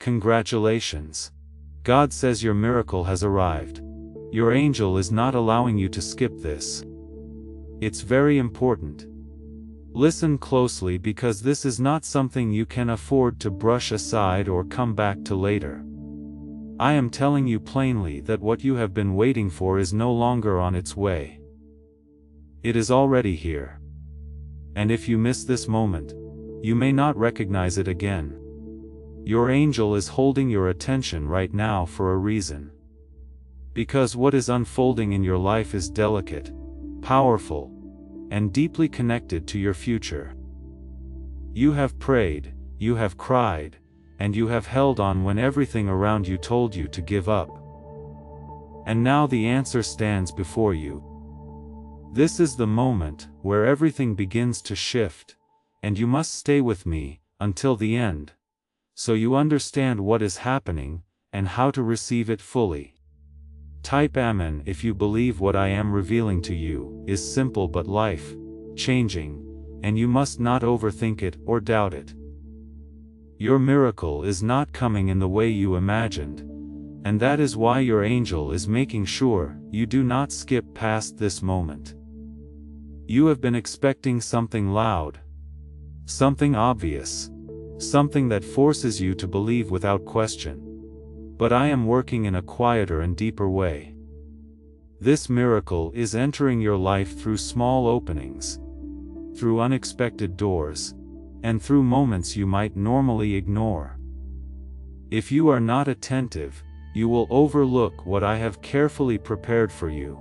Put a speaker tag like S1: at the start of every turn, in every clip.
S1: Congratulations. God says your miracle has arrived. Your angel is not allowing you to skip this. It's very important. Listen closely because this is not something you can afford to brush aside or come back to later. I am telling you plainly that what you have been waiting for is no longer on its way. It is already here. And if you miss this moment, you may not recognize it again. Your angel is holding your attention right now for a reason. Because what is unfolding in your life is delicate, powerful, and deeply connected to your future. You have prayed, you have cried, and you have held on when everything around you told you to give up. And now the answer stands before you. This is the moment where everything begins to shift, and you must stay with me until the end, so you understand what is happening and how to receive it fully. Type Amen if you believe what I am revealing to you is simple but life-changing, and you must not overthink it or doubt it. Your miracle is not coming in the way you imagined, and that is why your angel is making sure you do not skip past this moment. You have been expecting something loud, something obvious, something that forces you to believe without question. But I am working in a quieter and deeper way. This miracle is entering your life through small openings, through unexpected doors, and through moments you might normally ignore. If you are not attentive, you will overlook what I have carefully prepared for you.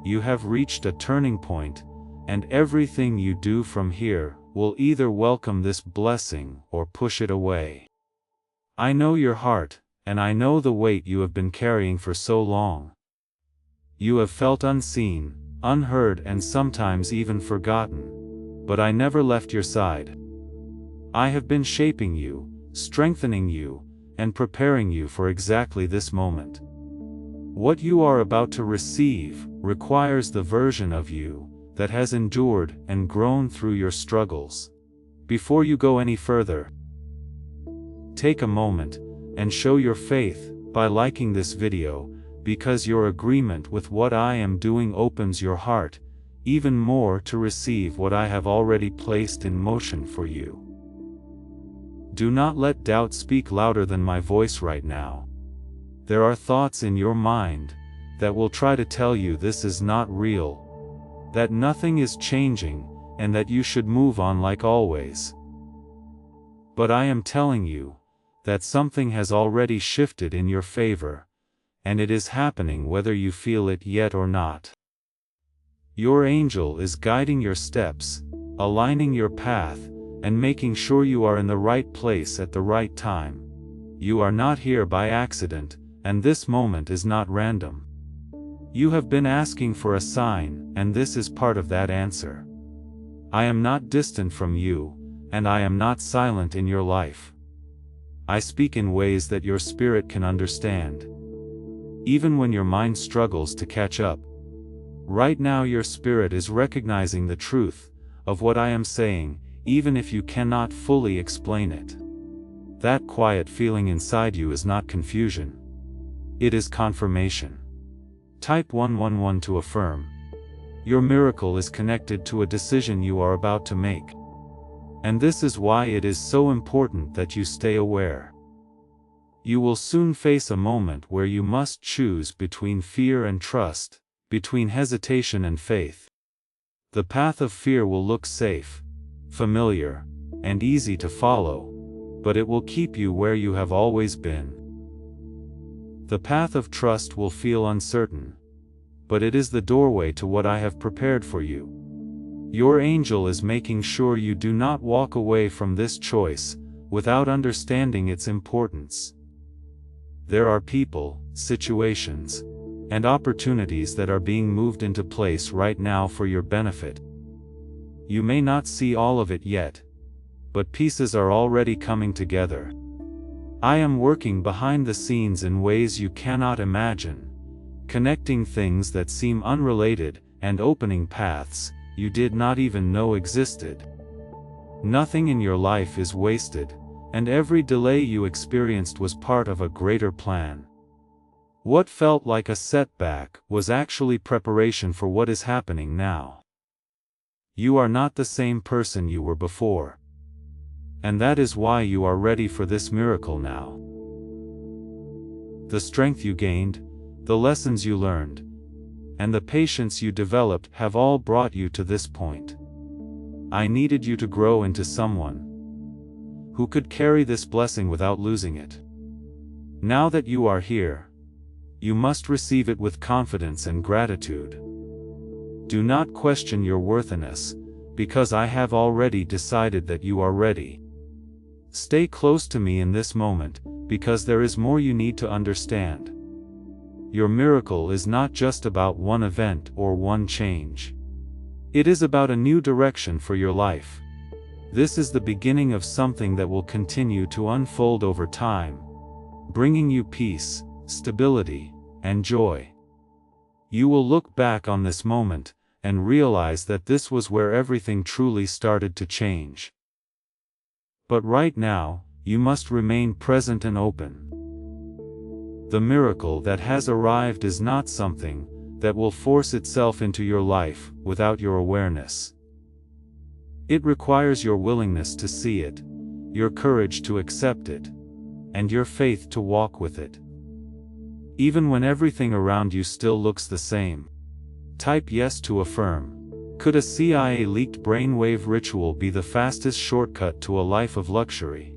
S1: You have reached a turning point, and everything you do from here will either welcome this blessing or push it away. I know your heart, and I know the weight you have been carrying for so long. You have felt unseen, unheard, and sometimes even forgotten. But I never left your side. I have been shaping you, strengthening you, and preparing you for exactly this moment. What you are about to receive requires the version of you that has endured and grown through your struggles. Before you go any further, take a moment and show your faith by liking this video, because your agreement with what I am doing opens your heart even more to receive what I have already placed in motion for you. Do not let doubt speak louder than my voice right now. There are thoughts in your mind that will try to tell you this is not real, that nothing is changing, and that you should move on like always. But I am telling you that something has already shifted in your favor, and it is happening whether you feel it yet or not. Your angel is guiding your steps, aligning your path, and making sure you are in the right place at the right time. You are not here by accident, and this moment is not random. You have been asking for a sign, and this is part of that answer. I am not distant from you, and I am not silent in your life. I speak in ways that your spirit can understand, even when your mind struggles to catch up. Right now your spirit is recognizing the truth of what I am saying, even if you cannot fully explain it. That quiet feeling inside you is not confusion. It is confirmation. Type 111 to affirm. Your miracle is connected to a decision you are about to make. And this is why it is so important that you stay aware. You will soon face a moment where you must choose between fear and trust, between hesitation and faith. The path of fear will look safe, familiar, and easy to follow, but it will keep you where you have always been. The path of trust will feel uncertain, but it is the doorway to what I have prepared for you. Your angel is making sure you do not walk away from this choice without understanding its importance. There are people, situations, and opportunities that are being moved into place right now for your benefit. You may not see all of it yet, but pieces are already coming together. I am working behind the scenes in ways you cannot imagine, connecting things that seem unrelated and opening paths you did not even know existed. Nothing in your life is wasted, And every delay you experienced was part of a greater plan. What felt like a setback was actually preparation for what is happening now. You are not the same person you were before. And that is why you are ready for this miracle now. The strength you gained, the lessons you learned, and the patience you developed have all brought you to this point. I needed you to grow into someone who could carry this blessing without losing it. Now that you are here, you must receive it with confidence and gratitude. Do not question your worthiness, because I have already decided that you are ready. Stay close to me in this moment, because there is more you need to understand. Your miracle is not just about one event or one change. It is about a new direction for your life. This is the beginning of something that will continue to unfold over time, bringing you peace, stability, and joy. You will look back on this moment and realize that this was where everything truly started to change. But right now, you must remain present and open. The miracle that has arrived is not something that will force itself into your life without your awareness. It requires your willingness to see it, your courage to accept it, and your faith to walk with it. Even when everything around you still looks the same. Type yes to affirm. Could a CIA-leaked brainwave ritual be the fastest shortcut to a life of luxury?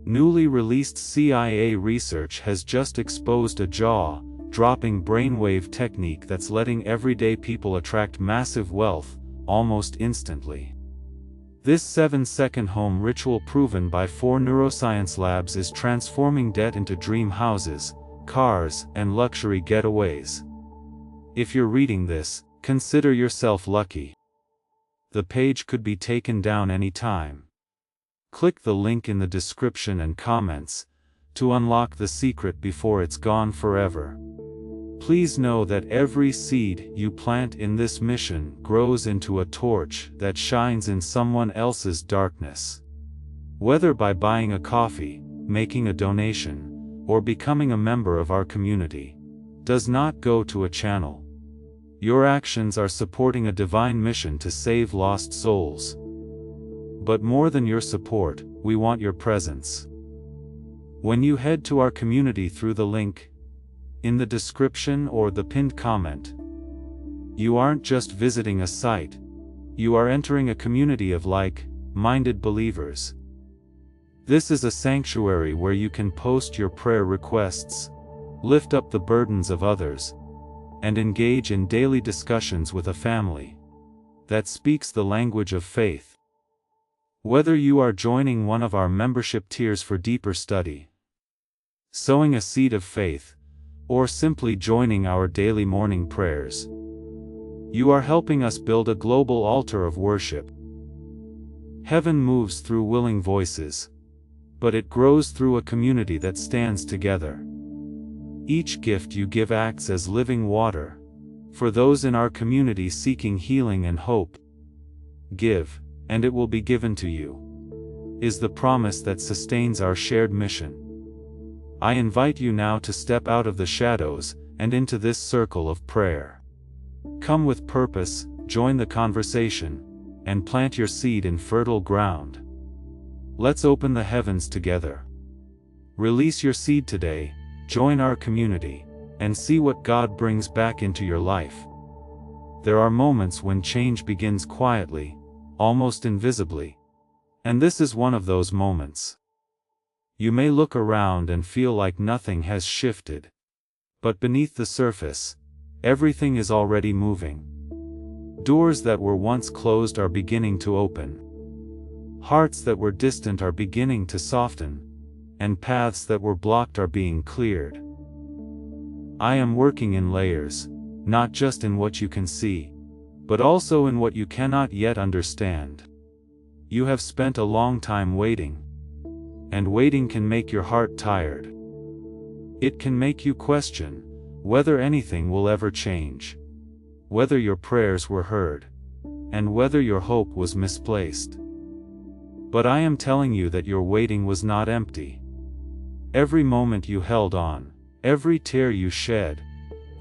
S1: Newly released CIA research has just exposed a jaw-dropping brainwave technique that's letting everyday people attract massive wealth almost instantly. This 7-second home ritual proven by 4 neuroscience labs is transforming debt into dream houses, cars, and luxury getaways. If you're reading this, consider yourself lucky. The page could be taken down anytime. Click the link in the description and comments to unlock the secret before it's gone forever. Please know that every seed you plant in this mission grows into a torch that shines in someone else's darkness. Whether by buying a coffee, making a donation, or becoming a member of our community, does not go to a channel. Your actions are supporting a divine mission to save lost souls. But more than your support, we want your presence. When you head to our community through the link in the description or the pinned comment, you aren't just visiting a site, you are entering a community of like-minded believers. This is a sanctuary where you can post your prayer requests, lift up the burdens of others, and engage in daily discussions with a family that speaks the language of faith. Whether you are joining one of our membership tiers for deeper study, sowing a seed of faith, or simply joining our daily morning prayers, you are helping us build a global altar of worship. Heaven moves through willing voices, but it grows through a community that stands together. Each gift you give acts as living water for those in our community seeking healing and hope. Give, and it will be given to you, is the promise that sustains our shared mission. I invite you now to step out of the shadows and into this circle of prayer. Come with purpose, join the conversation, and plant your seed in fertile ground. Let's open the heavens together. Release your seed today, join our community, and see what God brings back into your life. There are moments when change begins quietly, almost invisibly. And this is one of those moments. You may look around and feel like nothing has shifted. But beneath the surface, everything is already moving. Doors that were once closed are beginning to open. Hearts that were distant are beginning to soften, and paths that were blocked are being cleared. I am working in layers, not just in what you can see, but also in what you cannot yet understand. You have spent a long time waiting, and waiting can make your heart tired. It can make you question whether anything will ever change, whether your prayers were heard, and whether your hope was misplaced. But I am telling you that your waiting was not empty. Every moment you held on, every tear you shed,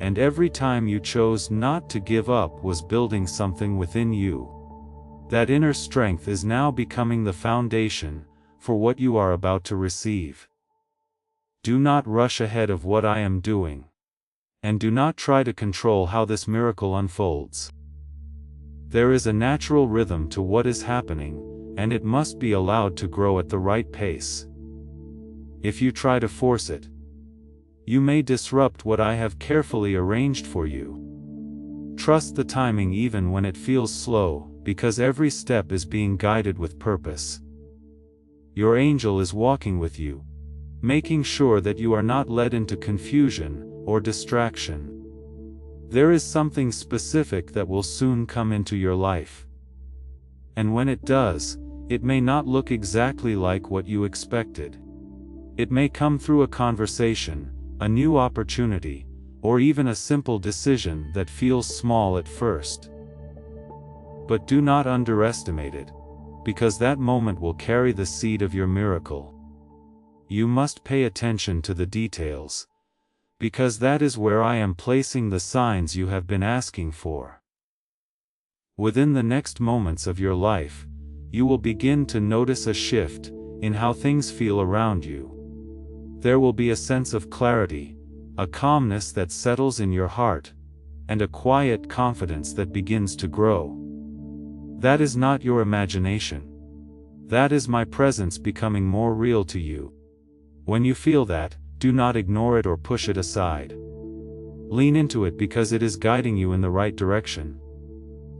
S1: and every time you chose not to give up was building something within you. That inner strength is now becoming the foundation for what you are about to receive. Do not rush ahead of what I am doing. And do not try to control how this miracle unfolds. There is a natural rhythm to what is happening, and it must be allowed to grow at the right pace. If you try to force it, you may disrupt what I have carefully arranged for you. Trust the timing even when it feels slow, because every step is being guided with purpose. Your angel is walking with you, making sure that you are not led into confusion or distraction. There is something specific that will soon come into your life. And when it does, it may not look exactly like what you expected. It may come through a conversation, a new opportunity, or even a simple decision that feels small at first. But do not underestimate it, because that moment will carry the seed of your miracle. You must pay attention to the details, because that is where I am placing the signs you have been asking for. Within the next moments of your life, you will begin to notice a shift in how things feel around you. There will be a sense of clarity, a calmness that settles in your heart, and a quiet confidence that begins to grow. That is not your imagination. That is my presence becoming more real to you. When you feel that, do not ignore it or push it aside. Lean into it because it is guiding you in the right direction.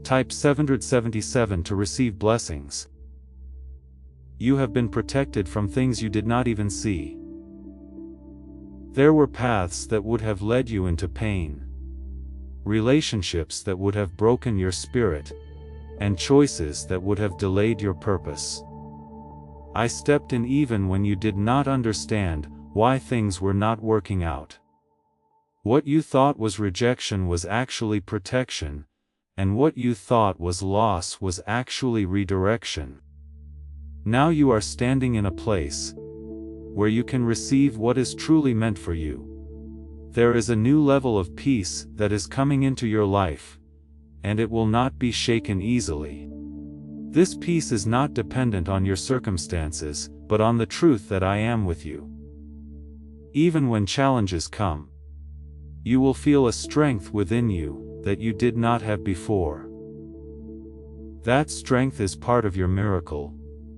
S1: Type 777 to receive blessings. You have been protected from things you did not even see. There were paths that would have led you into pain, relationships that would have broken your spirit, and choices that would have delayed your purpose. I stepped in even when you did not understand why things were not working out. What you thought was rejection was actually protection, and what you thought was loss was actually redirection. Now you are standing in a place where you can receive what is truly meant for you. There is a new level of peace that is coming into your life, and it will not be shaken easily. This peace is not dependent on your circumstances, but on the truth that I am with you. Even when challenges come, you will feel a strength within you that you did not have before. That strength is part of your miracle,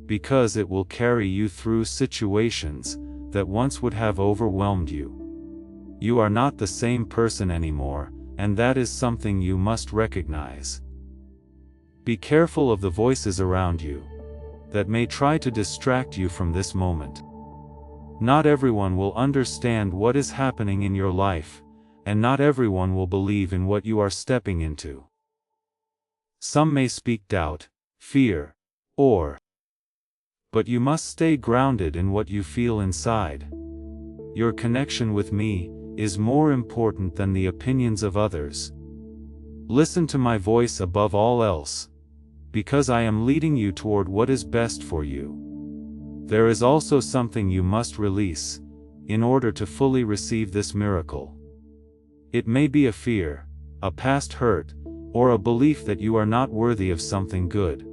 S1: because it will carry you through situations that once would have overwhelmed you. You are not the same person anymore, and that is something you must recognize. Be careful of the voices around you that may try to distract you from this moment. Not everyone will understand what is happening in your life, and not everyone will believe in what you are stepping into. Some may speak doubt, fear, but you must stay grounded in what you feel inside. Your connection with me is more important than the opinions of others. Listen to my voice above all else, because I am leading you toward what is best for you. There is also something you must release in order to fully receive this miracle. It may be a fear, a past hurt, or a belief that you are not worthy of something good.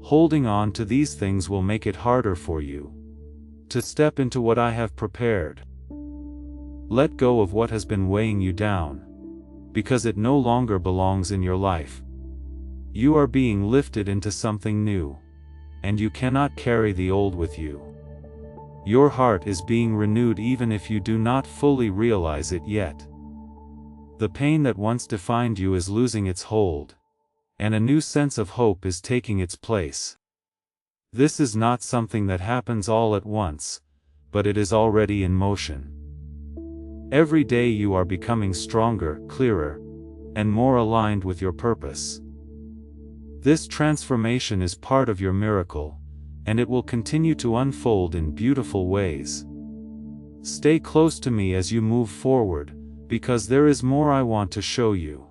S1: Holding on to these things will make it harder for you to step into what I have prepared. Let go of what has been weighing you down, because it no longer belongs in your life. You are being lifted into something new, and you cannot carry the old with you. Your heart is being renewed even if you do not fully realize it yet. The pain that once defined you is losing its hold, and a new sense of hope is taking its place. This is not something that happens all at once, but it is already in motion. Every day you are becoming stronger, clearer, and more aligned with your purpose. This transformation is part of your miracle, and it will continue to unfold in beautiful ways. Stay close to me as you move forward, because there is more I want to show you.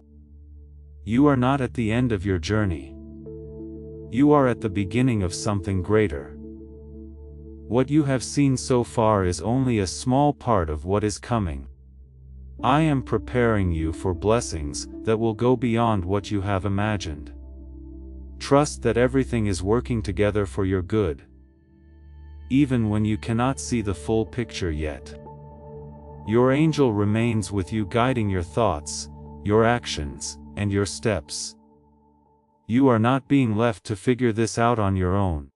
S1: You are not at the end of your journey. You are at the beginning of something greater. What you have seen so far is only a small part of what is coming. I am preparing you for blessings that will go beyond what you have imagined. Trust that everything is working together for your good, even when you cannot see the full picture yet. Your angel remains with you, guiding your thoughts, your actions, and your steps. You are not being left to figure this out on your own.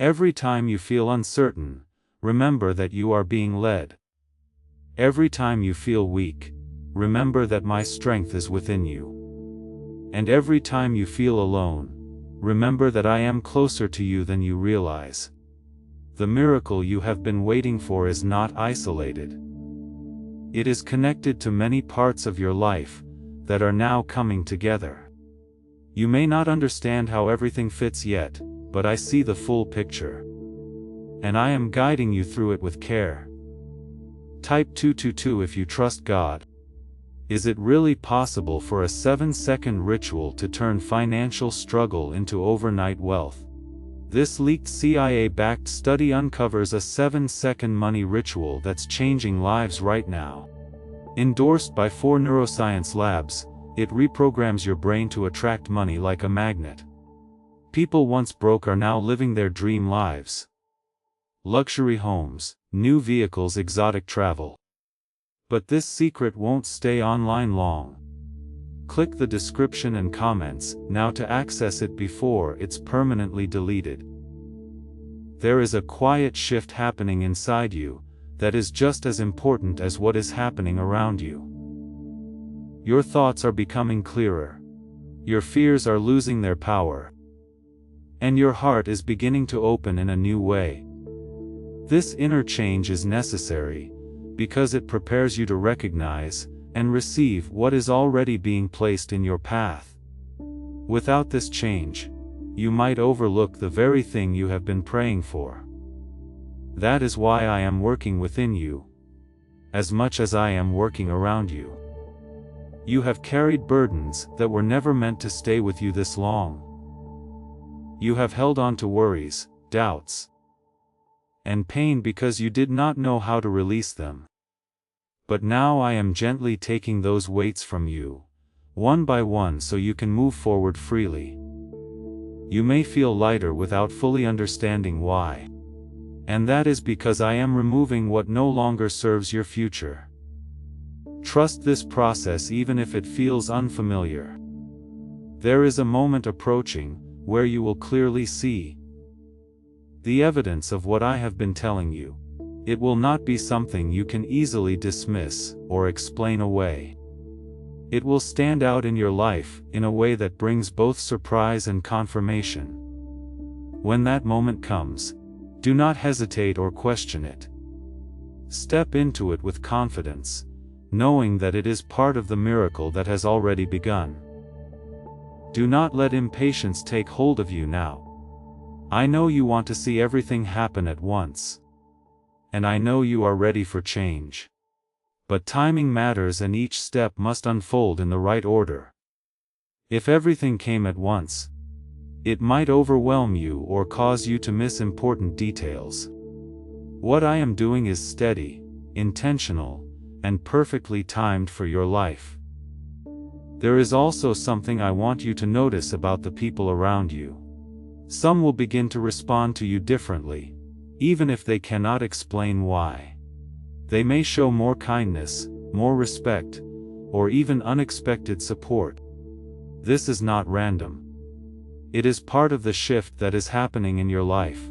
S1: Every time you feel uncertain, remember that you are being led. Every time you feel weak, remember that my strength is within you. And every time you feel alone, remember that I am closer to you than you realize. The miracle you have been waiting for is not isolated. It is connected to many parts of your life that are now coming together. You may not understand how everything fits yet, but I see the full picture. And I am guiding you through it with care. Type 222 if you trust God. Is it really possible for a 7-second ritual to turn financial struggle into overnight wealth? This leaked CIA-backed study uncovers a 7-second money ritual that's changing lives right now. Endorsed by 4 neuroscience labs, it reprograms your brain to attract money like a magnet. People once broke are now living their dream lives. Luxury homes, new vehicles, exotic travel. But this secret won't stay online long. Click the description and comments now to access it before it's permanently deleted. There is a quiet shift happening inside you that is just as important as what is happening around you. Your thoughts are becoming clearer. Your fears are losing their power. And your heart is beginning to open in a new way. This inner change is necessary because it prepares you to recognize and receive what is already being placed in your path. Without this change, you might overlook the very thing you have been praying for. That is why I am working within you, as much as I am working around you. You have carried burdens that were never meant to stay with you this long. You have held on to worries, doubts, and pain because you did not know how to release them. But now I am gently taking those weights from you, one by one, so you can move forward freely. You may feel lighter without fully understanding why. And that is because I am removing what no longer serves your future. Trust this process even if it feels unfamiliar. There is a moment approaching where you will clearly see the evidence of what I have been telling you. It will not be something you can easily dismiss or explain away. It will stand out in your life in a way that brings both surprise and confirmation. When that moment comes, do not hesitate or question it. Step into it with confidence, knowing that it is part of the miracle that has already begun. Do not let impatience take hold of you now. I know you want to see everything happen at once. And I know you are ready for change. But timing matters, and each step must unfold in the right order. If everything came at once, it might overwhelm you or cause you to miss important details. What I am doing is steady, intentional, and perfectly timed for your life. There is also something I want you to notice about the people around you. Some will begin to respond to you differently, even if they cannot explain why. They may show more kindness, more respect, or even unexpected support. This is not random. It is part of the shift that is happening in your life.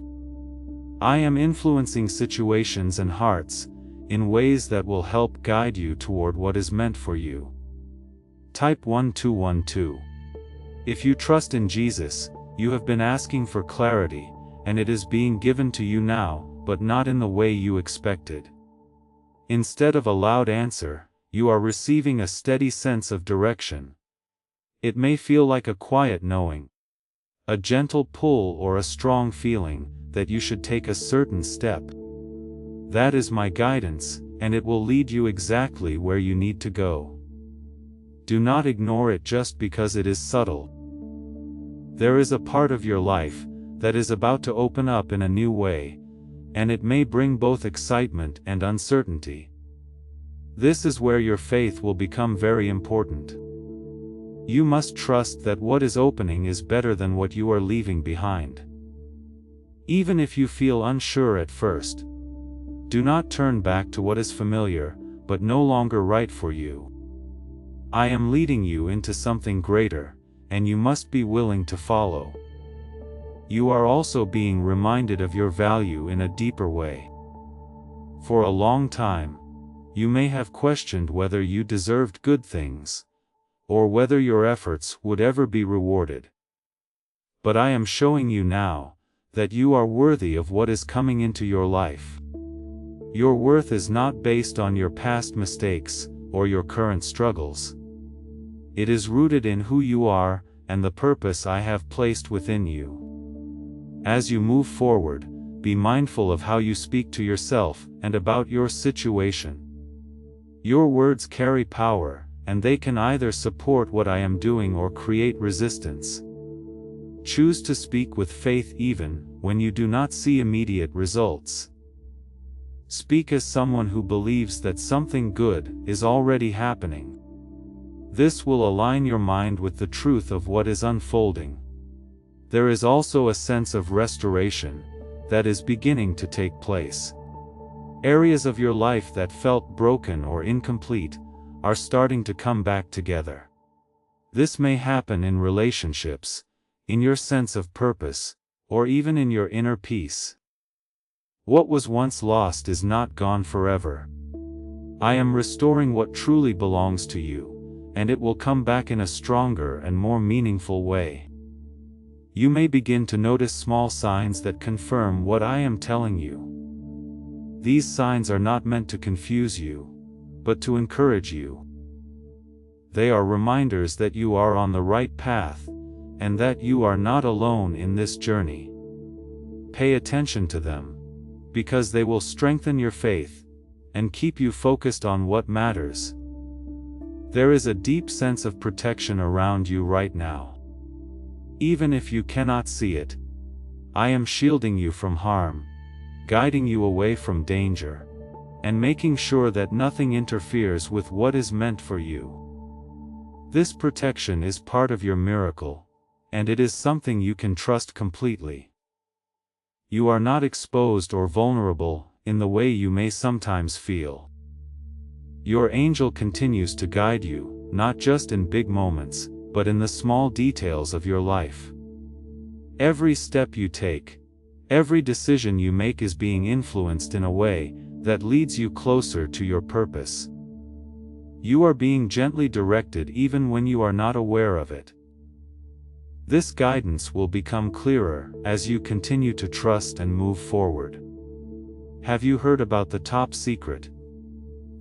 S1: I am influencing situations and hearts in ways that will help guide you toward what is meant for you. Type 1212. If you trust in Jesus, you have been asking for clarity, and it is being given to you now, but not in the way you expected. Instead of a loud answer, you are receiving a steady sense of direction. It may feel like a quiet knowing, a gentle pull, or a strong feeling that you should take a certain step. That is my guidance, and it will lead you exactly where you need to go. Do not ignore it just because it is subtle. There is a part of your life that is about to open up in a new way, and it may bring both excitement and uncertainty. This is where your faith will become very important. You must trust that what is opening is better than what you are leaving behind. Even if you feel unsure at first, do not turn back to what is familiar, but no longer right for you. I am leading you into something greater, and you must be willing to follow. You are also being reminded of your value in a deeper way. For a long time, you may have questioned whether you deserved good things, or whether your efforts would ever be rewarded. But I am showing you now that you are worthy of what is coming into your life. Your worth is not based on your past mistakes or your current struggles. It is rooted in who you are and the purpose I have placed within you. As you move forward, be mindful of how you speak to yourself and about your situation. Your words carry power, and they can either support what I am doing or create resistance. Choose to speak with faith even when you do not see immediate results. Speak as someone who believes that something good is already happening. This will align your mind with the truth of what is unfolding. There is also a sense of restoration that is beginning to take place. Areas of your life that felt broken or incomplete are starting to come back together. This may happen in relationships, in your sense of purpose, or even in your inner peace. What was once lost is not gone forever. I am restoring what truly belongs to you, and it will come back in a stronger and more meaningful way. You may begin to notice small signs that confirm what I am telling you. These signs are not meant to confuse you, but to encourage you. They are reminders that you are on the right path, and that you are not alone in this journey. Pay attention to them, because they will strengthen your faith and keep you focused on what matters. There is a deep sense of protection around you right now. Even if you cannot see it, I am shielding you from harm, guiding you away from danger, and making sure that nothing interferes with what is meant for you. This protection is part of your miracle, and it is something you can trust completely. You are not exposed or vulnerable in the way you may sometimes feel. Your angel continues to guide you, not just in big moments, but in the small details of your life. Every step you take, every decision you make is being influenced in a way that leads you closer to your purpose. You are being gently directed even when you are not aware of it. This guidance will become clearer as you continue to trust and move forward. Have you heard about the top secret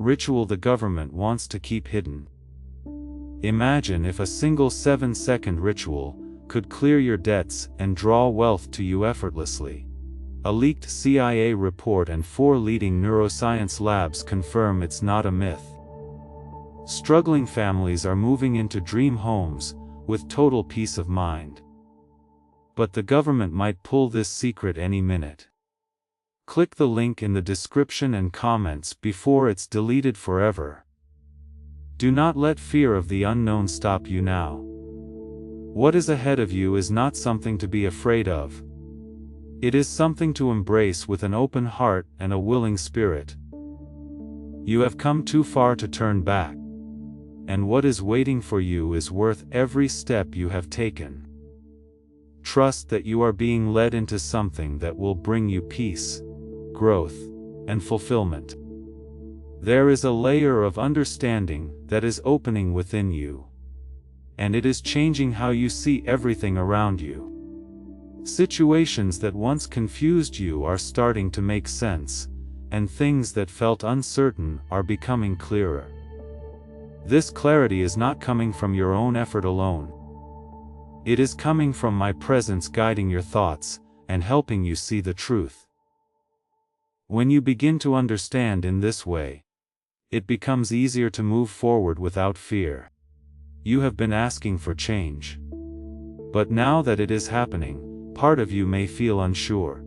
S1: ritual the government wants to keep hidden? Imagine if a single 7-second ritual could clear your debts and draw wealth to you effortlessly. A leaked CIA report and 4 leading neuroscience labs confirm it's not a myth. Struggling families are moving into dream homes with total peace of mind. But the government might pull this secret any minute. Click the link in the description and comments before it's deleted forever. Do not let fear of the unknown stop you now. What is ahead of you is not something to be afraid of. It is something to embrace with an open heart and a willing spirit. You have come too far to turn back, and what is waiting for you is worth every step you have taken. Trust that you are being led into something that will bring you peace, growth, and fulfillment. There is a layer of understanding that is opening within you, and it is changing how you see everything around you. Situations that once confused you are starting to make sense, and things that felt uncertain are becoming clearer. This clarity is not coming from your own effort alone. It is coming from my presence guiding your thoughts and helping you see the truth. When you begin to understand in this way, it becomes easier to move forward without fear. You have been asking for change. But now that it is happening, part of you may feel unsure.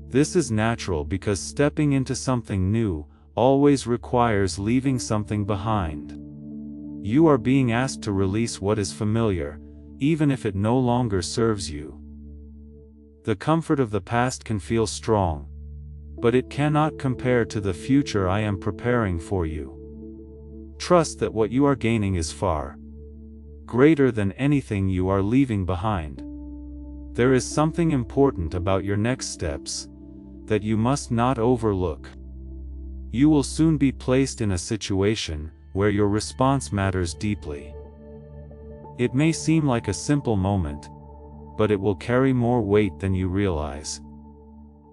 S1: This is natural because stepping into something new always requires leaving something behind. You are being asked to release what is familiar, even if it no longer serves you. The comfort of the past can feel strong, but it cannot compare to the future I am preparing for you. Trust that what you are gaining is far greater than anything you are leaving behind. There is something important about your next steps that you must not overlook. You will soon be placed in a situation where your response matters deeply. It may seem like a simple moment, but it will carry more weight than you realize.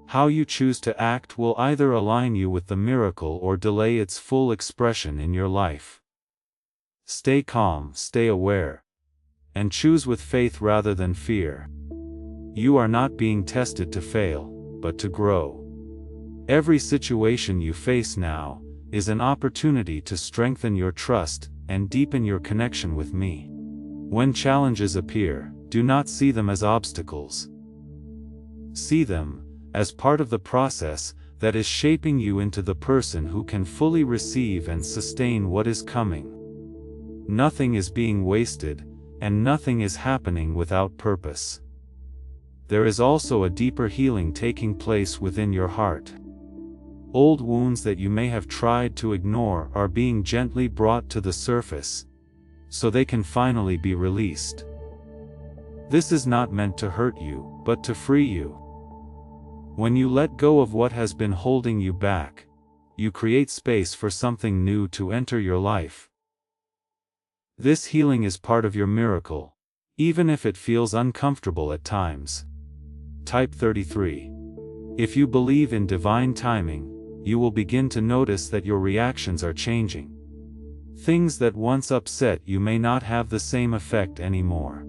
S1: How you choose to act will either align you with the miracle or delay its full expression in your life. Stay calm, stay aware, and choose with faith rather than fear. You are not being tested to fail, but to grow. Every situation you face now is an opportunity to strengthen your trust and deepen your connection with me. When challenges appear, do not see them as obstacles. See them as part of the process that is shaping you into the person who can fully receive and sustain what is coming. Nothing is being wasted, and nothing is happening without purpose. There is also a deeper healing taking place within your heart. Old wounds that you may have tried to ignore are being gently brought to the surface, so they can finally be released. This is not meant to hurt you, but to free you. When you let go of what has been holding you back, you create space for something new to enter your life. This healing is part of your miracle, even if it feels uncomfortable at times. Type 33. If you believe in divine timing, you will begin to notice that your reactions are changing. Things that once upset you may not have the same effect anymore.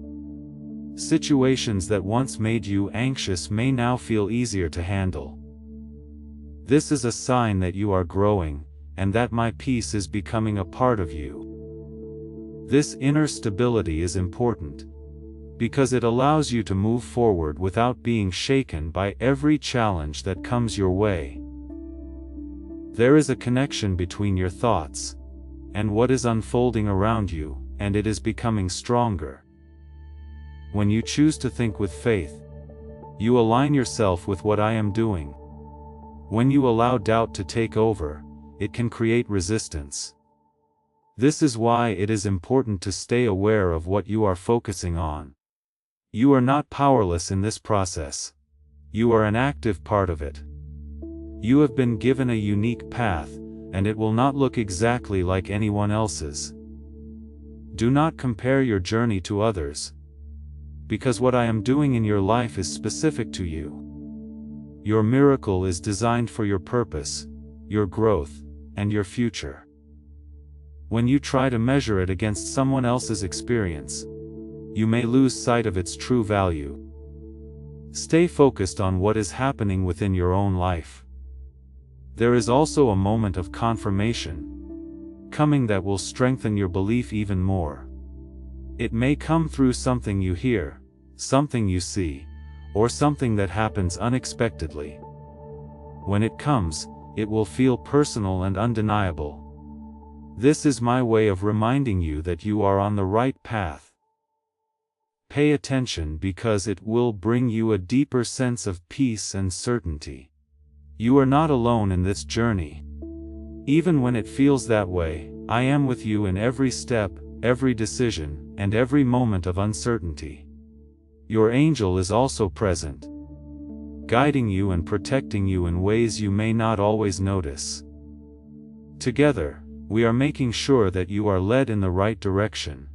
S1: Situations that once made you anxious may now feel easier to handle. This is a sign that you are growing, and that my peace is becoming a part of you. This inner stability is important, because it allows you to move forward without being shaken by every challenge that comes your way. There is a connection between your thoughts and what is unfolding around you, and it is becoming stronger. When you choose to think with faith, you align yourself with what I am doing. When you allow doubt to take over, it can create resistance. This is why it is important to stay aware of what you are focusing on. You are not powerless in this process. You are an active part of it. You have been given a unique path, and it will not look exactly like anyone else's. Do not compare your journey to others, because what I am doing in your life is specific to you. Your miracle is designed for your purpose, your growth, and your future. When you try to measure it against someone else's experience, you may lose sight of its true value. Stay focused on what is happening within your own life. There is also a moment of confirmation coming that will strengthen your belief even more. It may come through something you hear, something you see, or something that happens unexpectedly. When it comes, it will feel personal and undeniable. This is my way of reminding you that you are on the right path. Pay attention because it will bring you a deeper sense of peace and certainty. You are not alone in this journey. Even when it feels that way, I am with you in every step, every decision, and every moment of uncertainty. Your angel is also present, guiding you and protecting you in ways you may not always notice. Together, we are making sure that you are led in the right direction.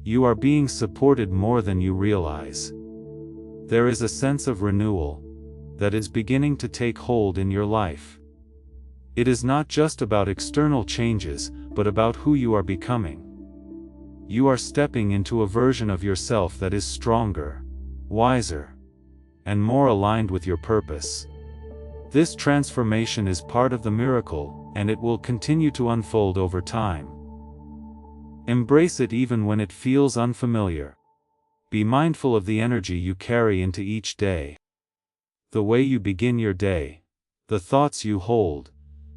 S1: You are being supported more than you realize. There is a sense of renewal that is beginning to take hold in your life. It is not just about external changes, but about who you are becoming. You are stepping into a version of yourself that is stronger, wiser, and more aligned with your purpose. This transformation is part of the miracle, and it will continue to unfold over time. Embrace it even when it feels unfamiliar. Be mindful of the energy you carry into each day. The way you begin your day, the thoughts you hold,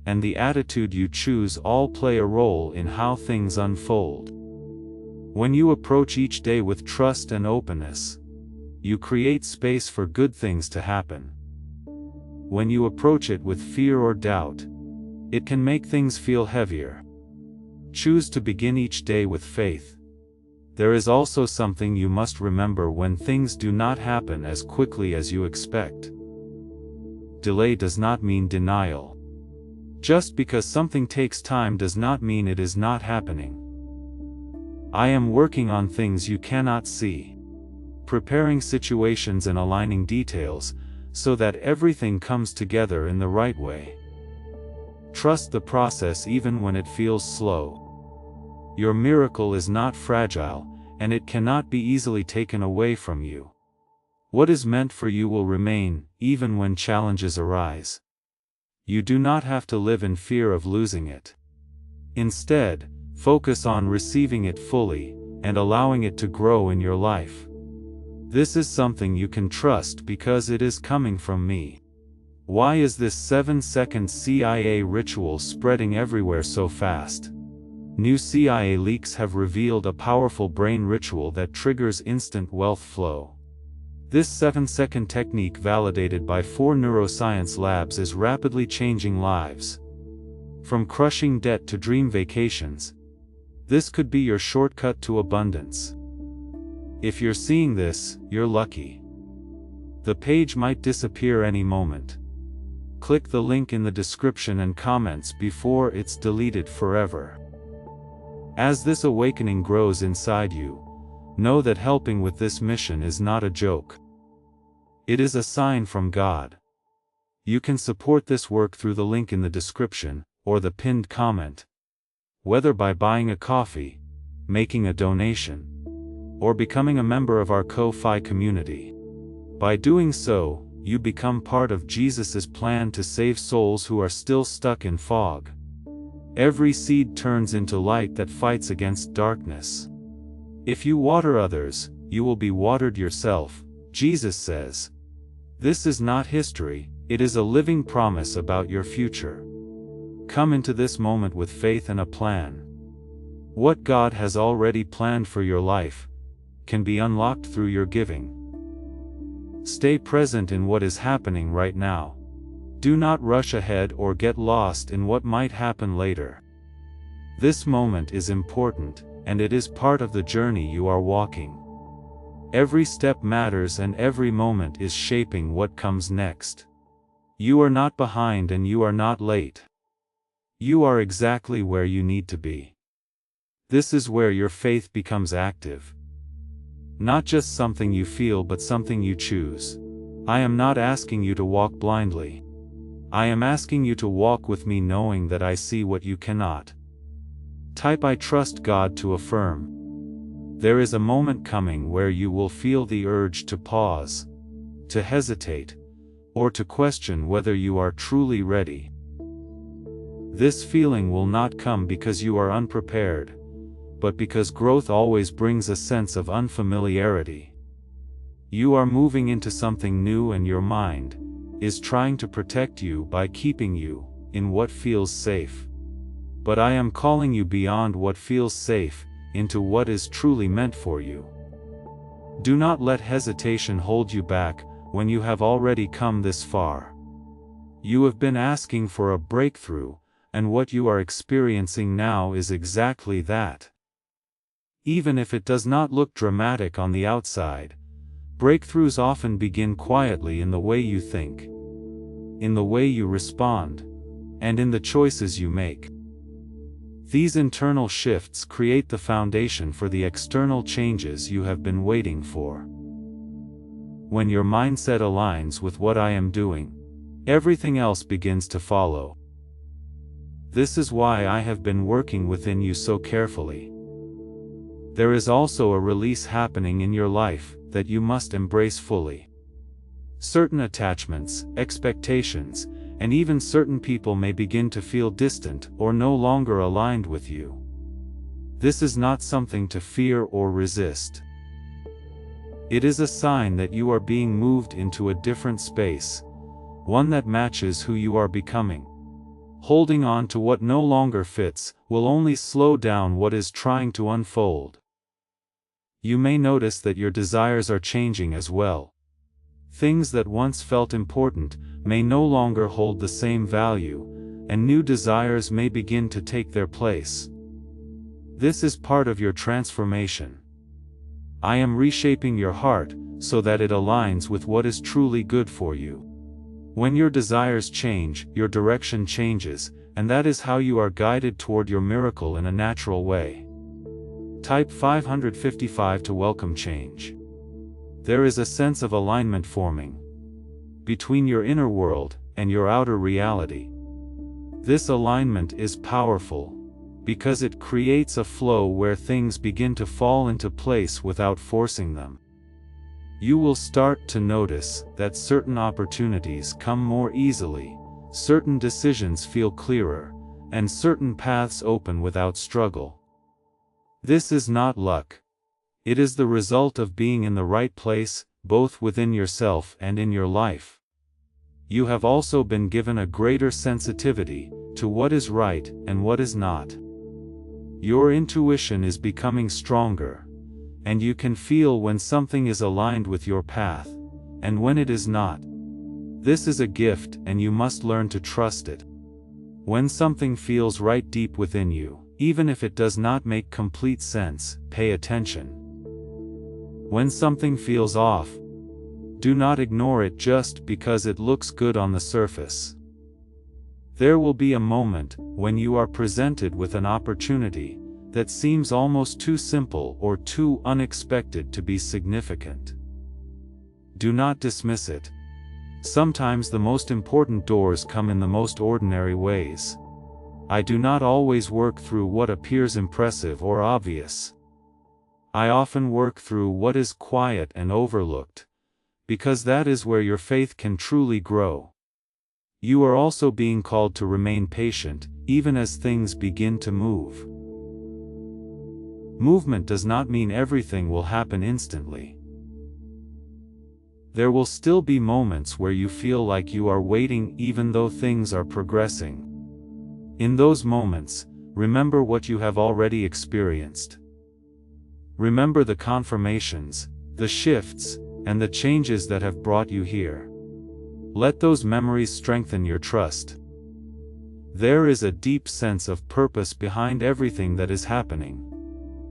S1: and the attitude you choose all play a role in how things unfold. When you approach each day with trust and openness, you create space for good things to happen. When you approach it with fear or doubt, it can make things feel heavier. Choose to begin each day with faith. There is also something you must remember when things do not happen as quickly as you expect. Delay does not mean denial. Just because something takes time does not mean it is not happening. I am working on things you cannot see, preparing situations and aligning details, so that everything comes together in the right way. Trust the process even when it feels slow. Your miracle is not fragile, and it cannot be easily taken away from you. What is meant for you will remain, even when challenges arise. You do not have to live in fear of losing it. Instead, focus on receiving it fully, and allowing it to grow in your life. This is something you can trust because it is coming from me. Why is this 7-second CIA ritual spreading everywhere so fast? New CIA leaks have revealed a powerful brain ritual that triggers instant wealth flow. This 7-second technique, validated by 4 neuroscience labs, is rapidly changing lives. From crushing debt to dream vacations, this could be your shortcut to abundance. If you're seeing this, you're lucky. The page might disappear any moment. Click the link in the description and comments before it's deleted forever. As this awakening grows inside you, know that helping with this mission is not a joke. It is a sign from God. You can support this work through the link in the description, or the pinned comment. Whether by buying a coffee, making a donation, or becoming a member of our Ko-Fi community. By doing so, you become part of Jesus' plan to save souls who are still stuck in fog. Every seed turns into light that fights against darkness. If you water others, you will be watered yourself, Jesus says. This is not history, it is a living promise about your future. Come into this moment with faith and a plan. What God has already planned for your life can be unlocked through your giving. Stay present in what is happening right now. Do not rush ahead or get lost in what might happen later. This moment is important, and it is part of the journey you are walking. Every step matters, and every moment is shaping what comes next. You are not behind and you are not late. You are exactly where you need to be. This is where your faith becomes active. Not just something you feel, but something you choose. I am not asking you to walk blindly. I am asking you to walk with me, knowing that I see what you cannot. Type "I trust God" to affirm. There is a moment coming where you will feel the urge to pause, to hesitate, or to question whether you are truly ready. This feeling will not come because you are unprepared, but because growth always brings a sense of unfamiliarity. You are moving into something new, and your mind is trying to protect you by keeping you in what feels safe. But I am calling you beyond what feels safe, into what is truly meant for you. Do not let hesitation hold you back when you have already come this far. You have been asking for a breakthrough, and what you are experiencing now is exactly that. Even if it does not look dramatic on the outside, breakthroughs often begin quietly in the way you think, in the way you respond, and in the choices you make. These internal shifts create the foundation for the external changes you have been waiting for. When your mindset aligns with what I am doing, everything else begins to follow. This is why I have been working within you so carefully. There is also a release happening in your life that you must embrace fully. Certain attachments, expectations, and even certain people may begin to feel distant or no longer aligned with you. This is not something to fear or resist. It is a sign that you are being moved into a different space, one that matches who you are becoming. Holding on to what no longer fits will only slow down what is trying to unfold. You may notice that your desires are changing as well. Things that once felt important may no longer hold the same value, and new desires may begin to take their place. This is part of your transformation. I am reshaping your heart so that it aligns with what is truly good for you. When your desires change, your direction changes, and that is how you are guided toward your miracle in a natural way. Type 555 to welcome change. There is a sense of alignment forming between your inner world and your outer reality. This alignment is powerful because it creates a flow where things begin to fall into place without forcing them. You will start to notice that certain opportunities come more easily, certain decisions feel clearer, and certain paths open without struggle. This is not luck. It is the result of being in the right place, both within yourself and in your life. You have also been given a greater sensitivity to what is right and what is not. Your intuition is becoming stronger, and you can feel when something is aligned with your path, and when it is not. This is a gift, and you must learn to trust it. When something feels right deep within you, even if it does not make complete sense, pay attention. When something feels off, do not ignore it just because it looks good on the surface. There will be a moment when you are presented with an opportunity that seems almost too simple or too unexpected to be significant. Do not dismiss it. Sometimes the most important doors come in the most ordinary ways. I do not always work through what appears impressive or obvious. I often work through what is quiet and overlooked, because that is where your faith can truly grow. You are also being called to remain patient, even as things begin to move. Movement does not mean everything will happen instantly. There will still be moments where you feel like you are waiting even though things are progressing. In those moments, remember what you have already experienced. Remember the confirmations, the shifts, and the changes that have brought you here. Let those memories strengthen your trust. There is a deep sense of purpose behind everything that is happening,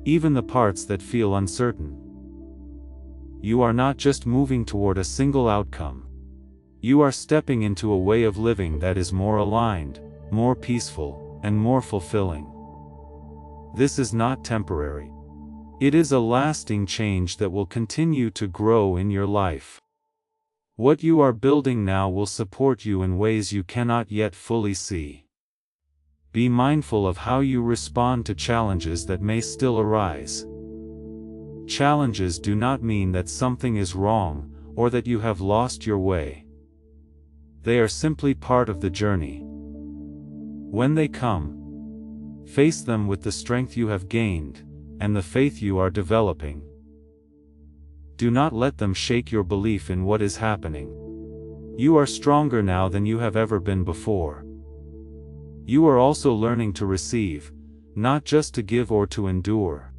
S1: even the parts that feel uncertain. You are not just moving toward a single outcome. You are stepping into a way of living that is more aligned, more peaceful, and more fulfilling. This is not temporary. It is a lasting change that will continue to grow in your life. What you are building now will support you in ways you cannot yet fully see. Be mindful of how you respond to challenges that may still arise. Challenges do not mean that something is wrong, or that you have lost your way. They are simply part of the journey. When they come, face them with the strength you have gained, and the faith you are developing. Do not let them shake your belief in what is happening. You are stronger now than you have ever been before. You are also learning to receive, not just to give or to endure.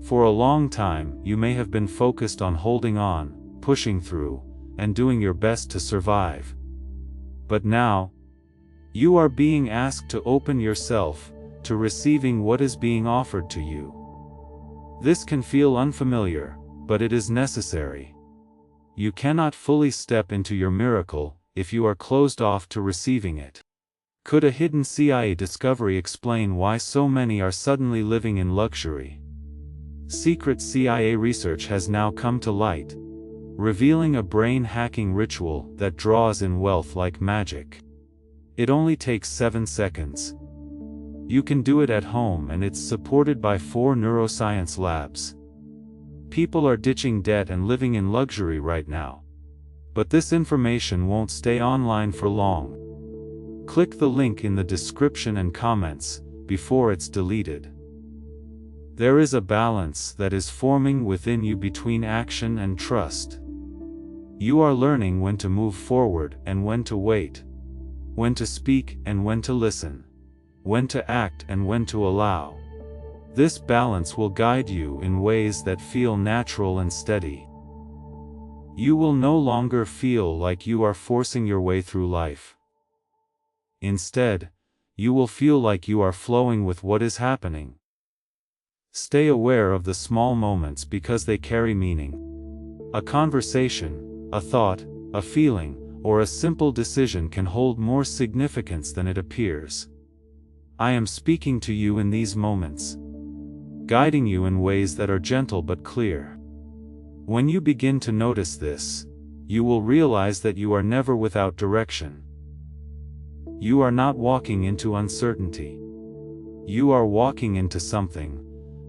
S1: For a long time, you may have been focused on holding on, pushing through, and doing your best to survive. But now, you are being asked to open yourself to receiving what is being offered to you. This can feel unfamiliar, but it is necessary. You cannot fully step into your miracle if you are closed off to receiving it. Could a hidden CIA discovery explain why so many are suddenly living in luxury? Secret CIA research has now come to light, revealing a brain-hacking ritual that draws in wealth like magic. It only takes 7 seconds. You can do it at home, and it's supported by 4 neuroscience labs. People are ditching debt and living in luxury right now. But this information won't stay online for long. Click the link in the description and comments before it's deleted. There is a balance that is forming within you between action and trust. You are learning when to move forward and when to wait, when to speak and when to listen, when to act and when to allow. This balance will guide you in ways that feel natural and steady. You will no longer feel like you are forcing your way through life. Instead, you will feel like you are flowing with what is happening. Stay aware of the small moments because they carry meaning. A conversation, a thought, a feeling, or a simple decision can hold more significance than it appears. I am speaking to you in these moments, guiding you in ways that are gentle but clear. When you begin to notice this, you will realize that you are never without direction. You are not walking into uncertainty. You are walking into something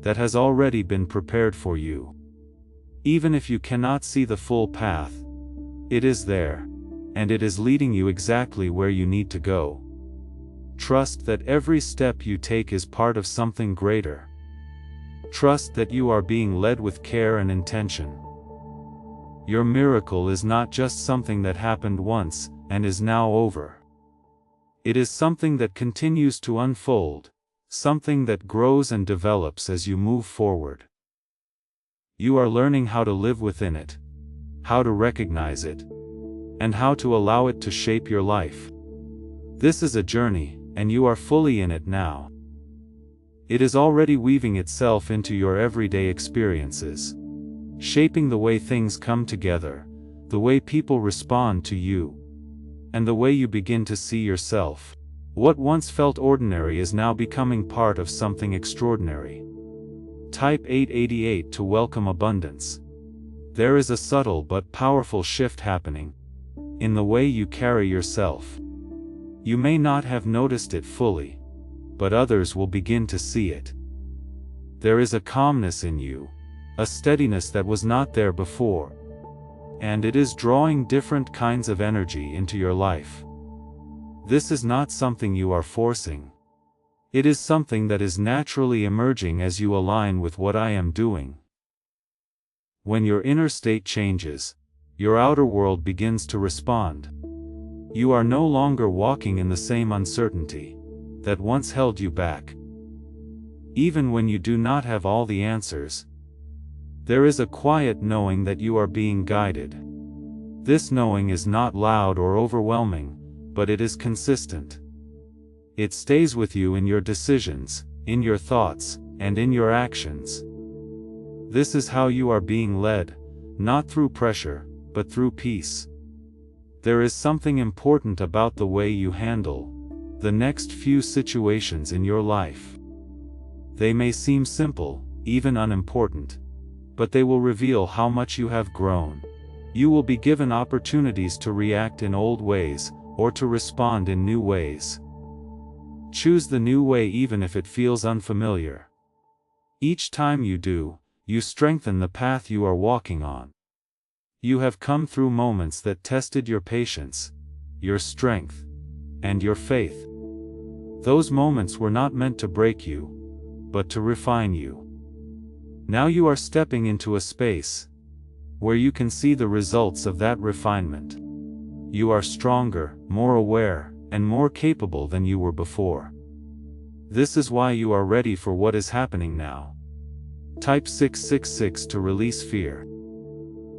S1: that has already been prepared for you. Even if you cannot see the full path, it is there, and it is leading you exactly where you need to go. Trust that every step you take is part of something greater. Trust that you are being led with care and intention. Your miracle is not just something that happened once and is now over. It is something that continues to unfold, something that grows and develops as you move forward. You are learning how to live within it, how to recognize it, and how to allow it to shape your life. This is a journey, and you are fully in it now. It is already weaving itself into your everyday experiences, shaping the way things come together, the way people respond to you, and the way you begin to see yourself. What once felt ordinary is now becoming part of something extraordinary. Type 888 to welcome abundance. There is a subtle but powerful shift happening in the way you carry yourself. You may not have noticed it fully, but others will begin to see it. There is a calmness in you, a steadiness that was not there before, and it is drawing different kinds of energy into your life. This is not something you are forcing. It is something that is naturally emerging as you align with what I am doing. When your inner state changes, your outer world begins to respond. You are no longer walking in the same uncertainty that once held you back. Even when you do not have all the answers, there is a quiet knowing that you are being guided. This knowing is not loud or overwhelming, but it is consistent. It stays with you in your decisions, in your thoughts, and in your actions. This is how you are being led, not through pressure, but through peace. There is something important about the way you handle the next few situations in your life. They may seem simple, even unimportant, but they will reveal how much you have grown. You will be given opportunities to react in old ways, or to respond in new ways. Choose the new way even if it feels unfamiliar. Each time you do, you strengthen the path you are walking on. You have come through moments that tested your patience, your strength, and your faith. Those moments were not meant to break you, but to refine you. Now you are stepping into a space where you can see the results of that refinement. You are stronger, more aware, and more capable than you were before. This is why you are ready for what is happening now. Type 666 to release fear.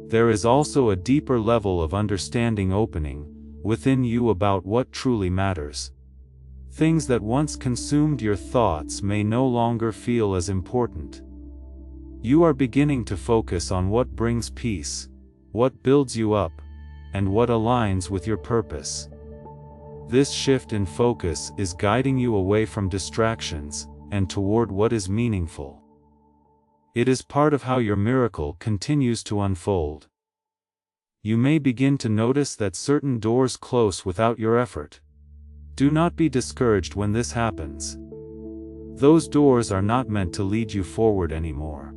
S1: There is also a deeper level of understanding opening within you about what truly matters. Things that once consumed your thoughts may no longer feel as important. You are beginning to focus on what brings peace, what builds you up, and what aligns with your purpose. This shift in focus is guiding you away from distractions and toward what is meaningful. It is part of how your miracle continues to unfold. You may begin to notice that certain doors close without your effort. Do not be discouraged when this happens. Those doors are not meant to lead you forward anymore.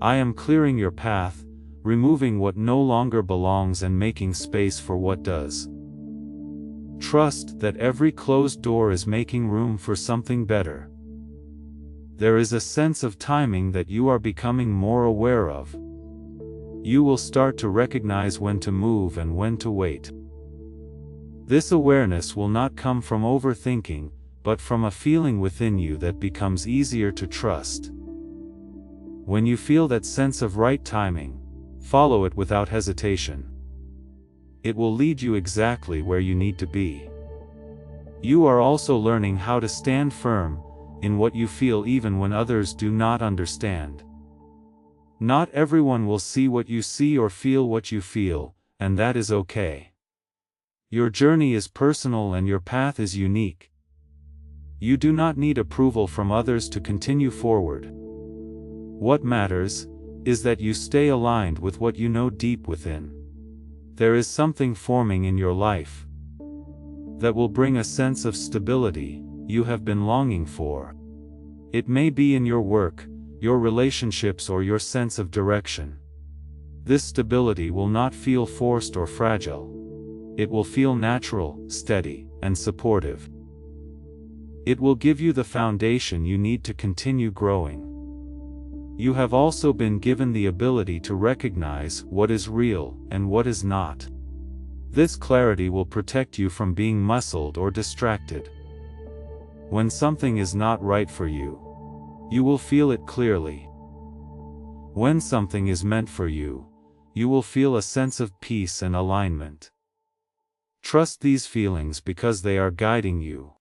S1: I am clearing your path, removing what no longer belongs and making space for what does. Trust that every closed door is making room for something better. there is a sense of timing that you are becoming more aware of. You will start to recognize when to move and when to wait. This awareness will not come from overthinking, but from a feeling within you that becomes easier to trust. When you feel that sense of right timing, follow it without hesitation. It will lead you exactly where you need to be. You are also learning how to stand firm in what you feel even when others do not understand. Not everyone will see what you see or feel what you feel, and that is okay. Your journey is personal and your path is unique. You do not need approval from others to continue forward. What matters is that you stay aligned with what you know deep within. There is something forming in your life that will bring a sense of stability you have been longing for. It may be in your work, your relationships, or your sense of direction. This stability will not feel forced or fragile. It will feel natural, steady, and supportive. It will give you the foundation you need to continue growing. You have also been given the ability to recognize what is real and what is not. This clarity will protect you from being muscled or distracted. When something is not right for you, you will feel it clearly. When something is meant for you, you will feel a sense of peace and alignment. Trust these feelings because they are guiding you.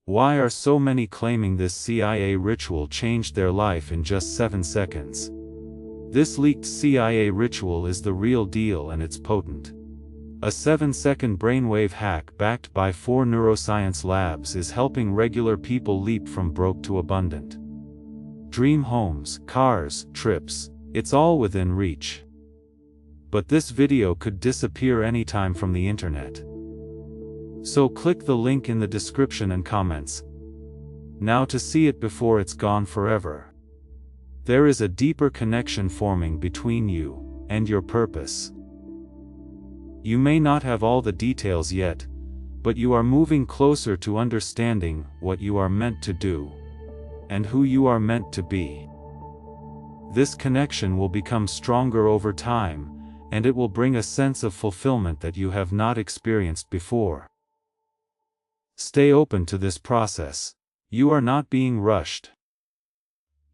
S1: Why are so many claiming this CIA ritual changed their life in just 7 seconds? This leaked CIA ritual is the real deal and it's potent. A 7-second brainwave hack backed by 4 neuroscience labs is helping regular people leap from broke to abundant. Dream homes, cars, trips, it's all within reach. But this video could disappear anytime from the internet. So click the link in the description and comments now to see it before it's gone forever. There is a deeper connection forming between you and your purpose. You may not have all the details yet, but you are moving closer to understanding what you are meant to do and who you are meant to be. This connection will become stronger over time, and it will bring a sense of fulfillment that you have not experienced before. Stay open to this process. You are not being rushed.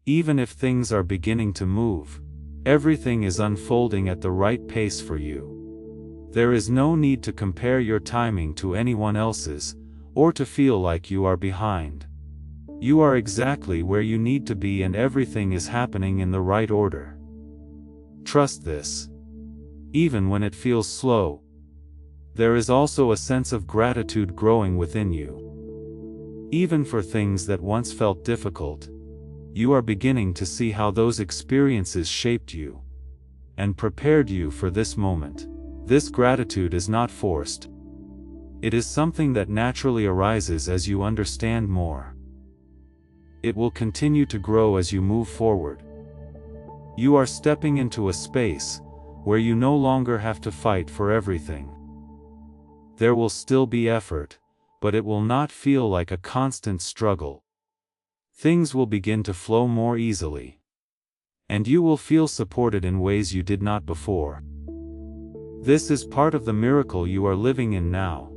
S1: Even if things are beginning to move, everything is unfolding at the right pace for you. There is no need to compare your timing to anyone else's, or to feel like you are behind. You are exactly where you need to be and everything is happening in the right order. Trust this. Even when it feels slow, there is also a sense of gratitude growing within you. Even for things that once felt difficult, you are beginning to see how those experiences shaped you and prepared you for this moment. This gratitude is not forced. It is something that naturally arises as you understand more. It will continue to grow as you move forward. You are stepping into a space where you no longer have to fight for everything. There will still be effort, but it will not feel like a constant struggle. Things will begin to flow more easily, and you will feel supported in ways you did not before. This is part of the miracle you are living in now.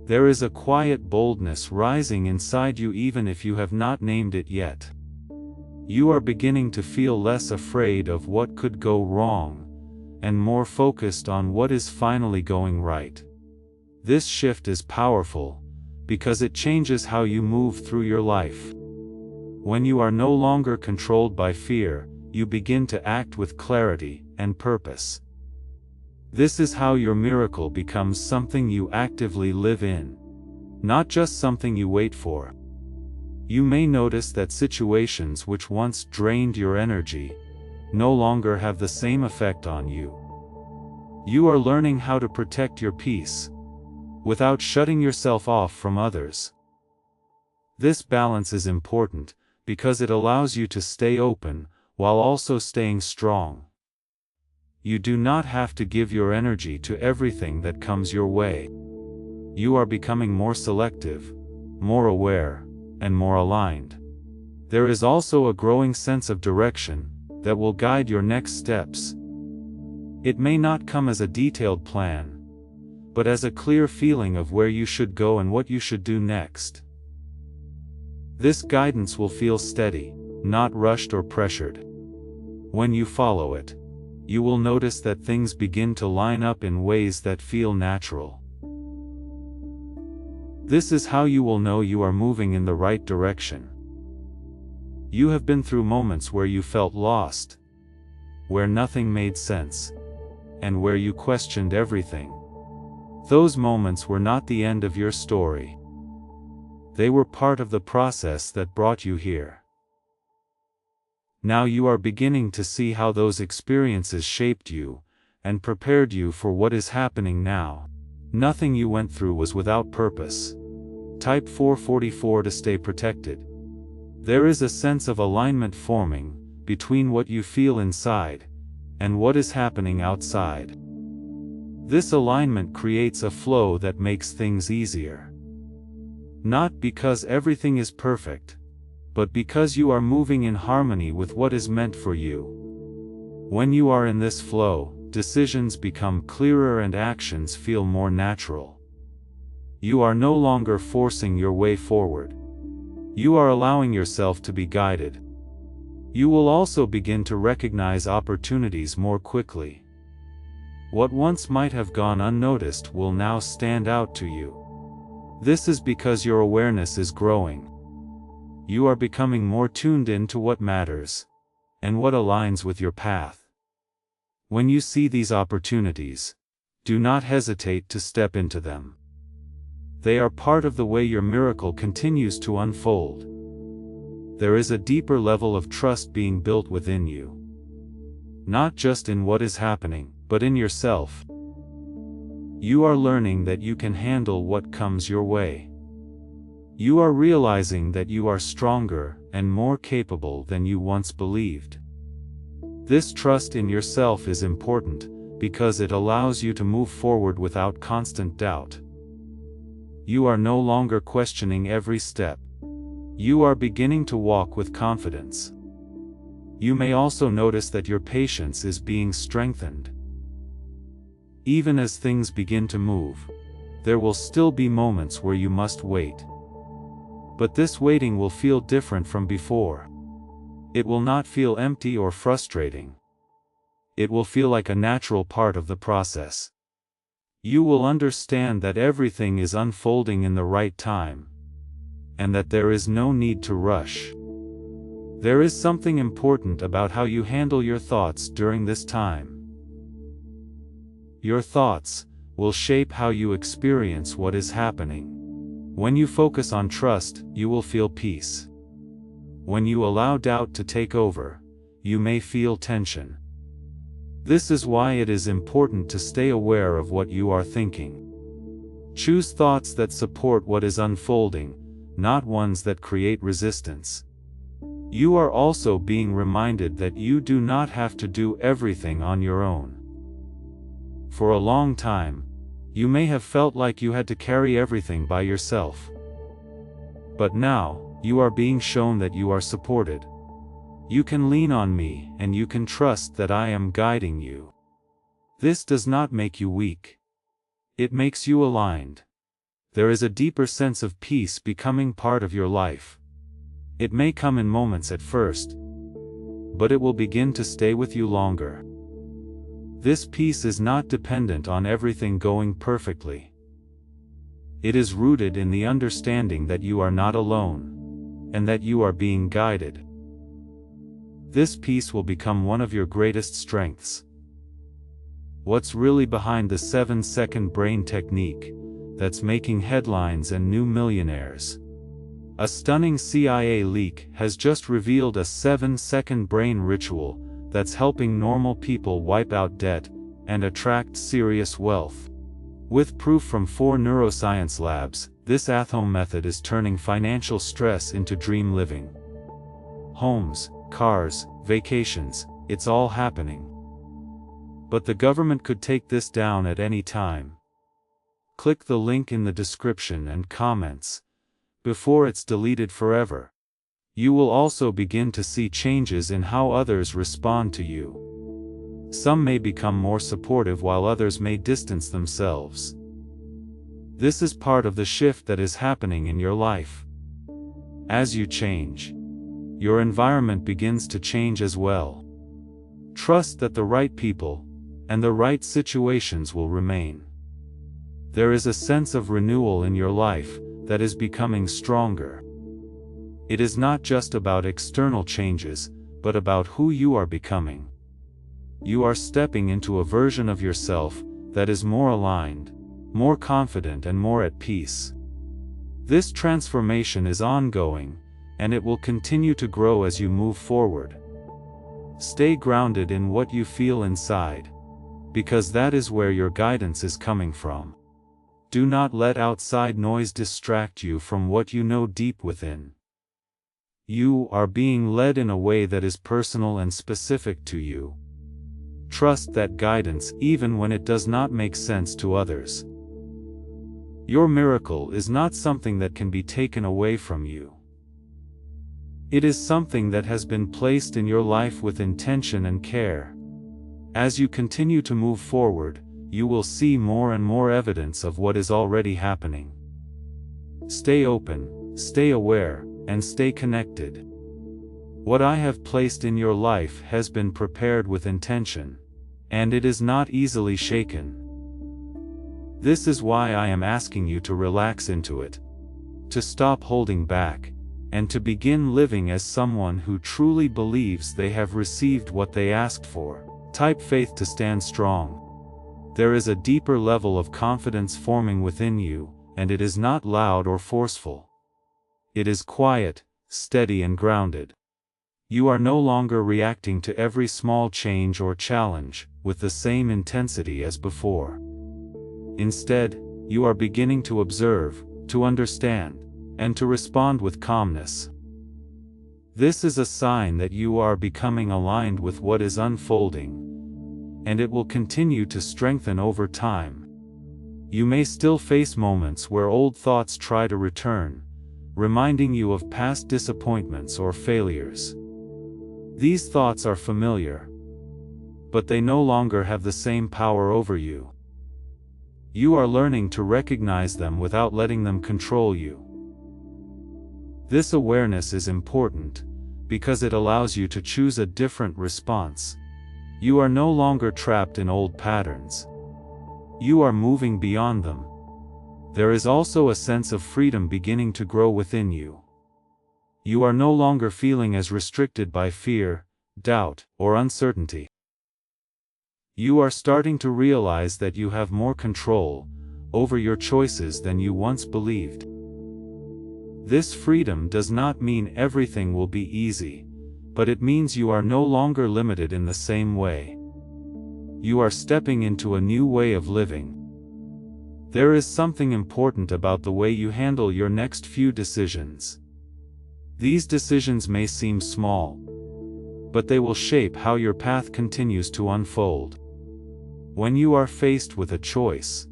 S1: There is a quiet boldness rising inside you even if you have not named it yet. You are beginning to feel less afraid of what could go wrong, and more focused on what is finally going right. This shift is powerful, because it changes how you move through your life. When you are no longer controlled by fear, you begin to act with clarity and purpose. This is how your miracle becomes something you actively live in, not just something you wait for. You may notice that situations which once drained your energy no longer have the same effect on you. You are learning how to protect your peace without shutting yourself off from others. This balance is important because it allows you to stay open while also staying strong. You do not have to give your energy to everything that comes your way. You are becoming more selective, more aware, and more aligned. There is also a growing sense of direction that will guide your next steps. It may not come as a detailed plan, but as a clear feeling of where you should go and what you should do next. This guidance will feel steady, not rushed or pressured. When you follow it, you will notice that things begin to line up in ways that feel natural. This is how you will know you are moving in the right direction. You have been through moments where you felt lost, where nothing made sense, and where you questioned everything. Those moments were not the end of your story. They were part of the process that brought you here. Now you are beginning to see how those experiences shaped you and prepared you for what is happening now. Nothing you went through was without purpose. Type 444 to stay protected. There is a sense of alignment forming between what you feel inside and what is happening outside. This alignment creates a flow that makes things easier. Not because everything is perfect, but because you are moving in harmony with what is meant for you. When you are in this flow, decisions become clearer and actions feel more natural. You are no longer forcing your way forward. You are allowing yourself to be guided. You will also begin to recognize opportunities more quickly. What once might have gone unnoticed will now stand out to you. This is because your awareness is growing. You are becoming more tuned in to what matters and what aligns with your path. When you see these opportunities, do not hesitate to step into them. They are part of the way your miracle continues to unfold. There is a deeper level of trust being built within you. Not just in what is happening, but in yourself. You are learning that you can handle what comes your way. You are realizing that you are stronger and more capable than you once believed. This trust in yourself is important because it allows you to move forward without constant doubt. You are no longer questioning every step. You are beginning to walk with confidence. You may also notice that your patience is being strengthened. Even as things begin to move, there will still be moments where you must wait. But this waiting will feel different from before. It will not feel empty or frustrating. It will feel like a natural part of the process. You will understand that everything is unfolding in the right time, and that there is no need to rush. There is something important about how you handle your thoughts during this time. Your thoughts will shape how you experience what is happening. When you focus on trust, you will feel peace. When you allow doubt to take over, you may feel tension. This is why it is important to stay aware of what you are thinking. Choose thoughts that support what is unfolding, not ones that create resistance. You are also being reminded that you do not have to do everything on your own. For a long time, you may have felt like you had to carry everything by yourself. But now, you are being shown that you are supported. You can lean on me, and you can trust that I am guiding you. This does not make you weak. It makes you aligned. There is a deeper sense of peace becoming part of your life. It may come in moments at first, but it will begin to stay with you longer. This peace is not dependent on everything going perfectly. It is rooted in the understanding that you are not alone, and that you are being guided. This peace will become one of your greatest strengths. What's really behind the 7-second brain technique that's making headlines and new millionaires? A stunning CIA leak has just revealed a 7-second brain ritual that's helping normal people wipe out debt and attract serious wealth. With proof from 4 neuroscience labs, this at-home method is turning financial stress into dream living. Homes, cars, vacations, it's all happening. But the government could take this down at any time. Click the link in the description and comments before it's deleted forever. You will also begin to see changes in how others respond to you. Some may become more supportive while others may distance themselves. This is part of the shift that is happening in your life. As you change, your environment begins to change as well. Trust that the right people and the right situations will remain. There is a sense of renewal in your life that is becoming stronger. It is not just about external changes, but about who you are becoming. You are stepping into a version of yourself that is more aligned, more confident, and more at peace. This transformation is ongoing, and it will continue to grow as you move forward. Stay grounded in what you feel inside, because that is where your guidance is coming from. Do not let outside noise distract you from what you know deep within. You are being led in a way that is personal and specific to you. Trust that guidance even when it does not make sense to others. Your miracle is not something that can be taken away from you. It is something that has been placed in your life with intention and care. As you continue to move forward, you will see more and more evidence of what is already happening. Stay open, stay aware, and stay connected. What I have placed in your life has been prepared with intention, and it is not easily shaken. This is why I am asking you to relax into it, to stop holding back, and to begin living as someone who truly believes they have received what they asked for. Type faith to stand strong. There is a deeper level of confidence forming within you, and it is not loud or forceful. It is quiet, steady, and grounded. You are no longer reacting to every small change or challenge with the same intensity as before. Instead, you are beginning to observe, to understand, and to respond with calmness. This is a sign that you are becoming aligned with what is unfolding, and it will continue to strengthen over time. You may still face moments where old thoughts try to return, reminding you of past disappointments or failures. These thoughts are familiar, but they no longer have the same power over you. You are learning to recognize them without letting them control you. This awareness is important, because it allows you to choose a different response. You are no longer trapped in old patterns. You are moving beyond them. There is also a sense of freedom beginning to grow within you. You are no longer feeling as restricted by fear, doubt, or uncertainty. You are starting to realize that you have more control over your choices than you once believed. This freedom does not mean everything will be easy, but it means you are no longer limited in the same way. You are stepping into a new way of living. There is something important about the way you handle your next few decisions. These decisions may seem small, but they will shape how your path continues to unfold. When you are faced with a choice,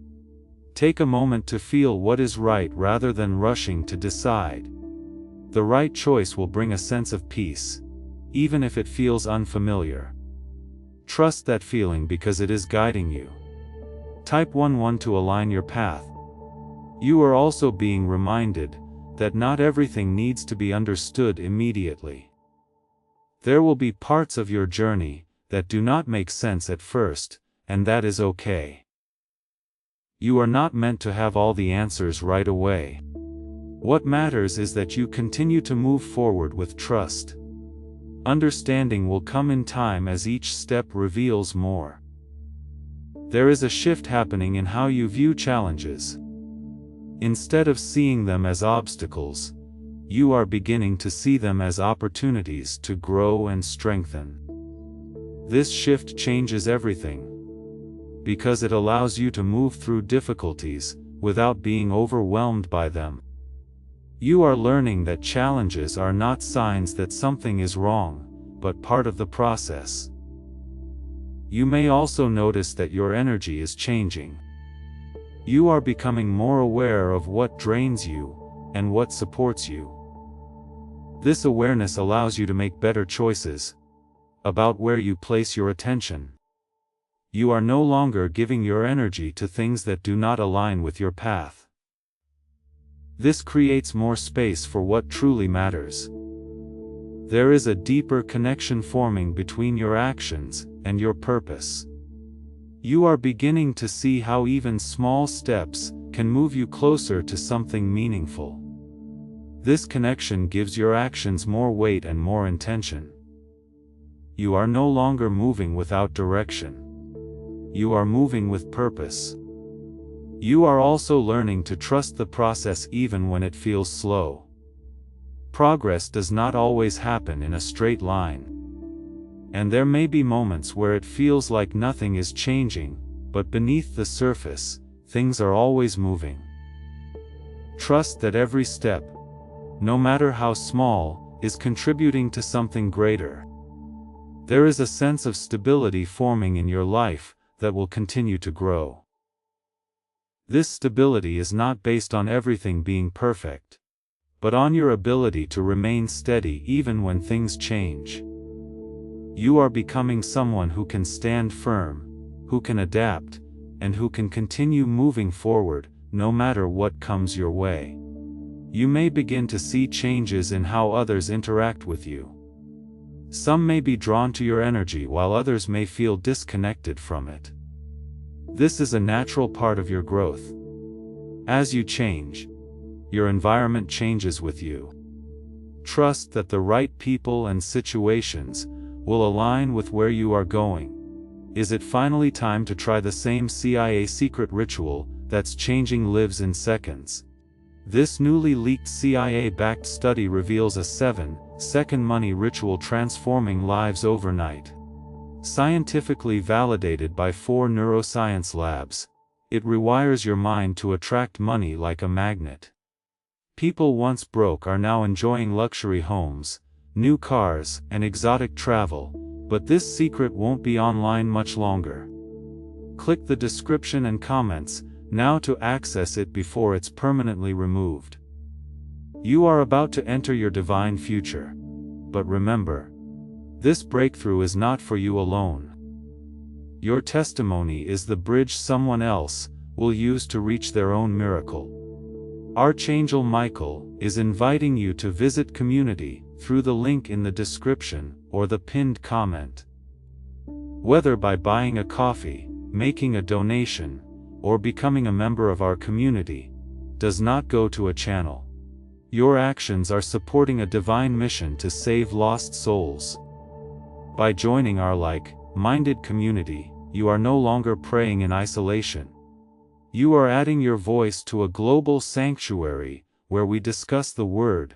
S1: take a moment to feel what is right rather than rushing to decide. The right choice will bring a sense of peace, even if it feels unfamiliar. Trust that feeling because it is guiding you. Type 11 to align your path. You are also being reminded that not everything needs to be understood immediately. There will be parts of your journey that do not make sense at first, and that is okay. You are not meant to have all the answers right away. What matters is that you continue to move forward with trust. Understanding will come in time as each step reveals more. There is a shift happening in how you view challenges. Instead of seeing them as obstacles, you are beginning to see them as opportunities to grow and strengthen. This shift changes everything, because it allows you to move through difficulties without being overwhelmed by them. You are learning that challenges are not signs that something is wrong, but part of the process. You may also notice that your energy is changing. You are becoming more aware of what drains you and what supports you. This awareness allows you to make better choices about where you place your attention. You are no longer giving your energy to things that do not align with your path. This creates more space for what truly matters. There is a deeper connection forming between your actions and your purpose. You are beginning to see how even small steps can move you closer to something meaningful. This connection gives your actions more weight and more intention. You are no longer moving without direction. You are moving with purpose. You are also learning to trust the process even when it feels slow. Progress does not always happen in a straight line. And there may be moments where it feels like nothing is changing, but beneath the surface, things are always moving. Trust that every step, no matter how small, is contributing to something greater. There is a sense of stability forming in your life that will continue to grow. This stability is not based on everything being perfect, but on your ability to remain steady even when things change. You are becoming someone who can stand firm, who can adapt, and who can continue moving forward, no matter what comes your way. You may begin to see changes in how others interact with you. Some may be drawn to your energy while others may feel disconnected from it. This is a natural part of your growth. As you change, your environment changes with you. Trust that the right people and situations will align with where you are going. Is it finally time to try the same CIA secret ritual that's changing lives in seconds? This newly leaked CIA-backed study reveals a 7-second money ritual transforming lives overnight. Scientifically validated by 4 neuroscience labs, it rewires your mind to attract money like a magnet. People once broke are now enjoying luxury homes, new cars, and exotic travel, but this secret won't be online much longer. Click the description and comments now to access it before it's permanently removed. You are about to enter your divine future. But remember, this breakthrough is not for you alone. Your testimony is the bridge someone else will use to reach their own miracle. Archangel Michael is inviting you to visit Community through the link in the description or the pinned comment. Whether by buying a coffee, making a donation, or becoming a member of our community, does not go to a channel. Your actions are supporting a divine mission to save lost souls. By joining our like-minded community, you are no longer praying in isolation. You are adding your voice to a global sanctuary where we discuss the Word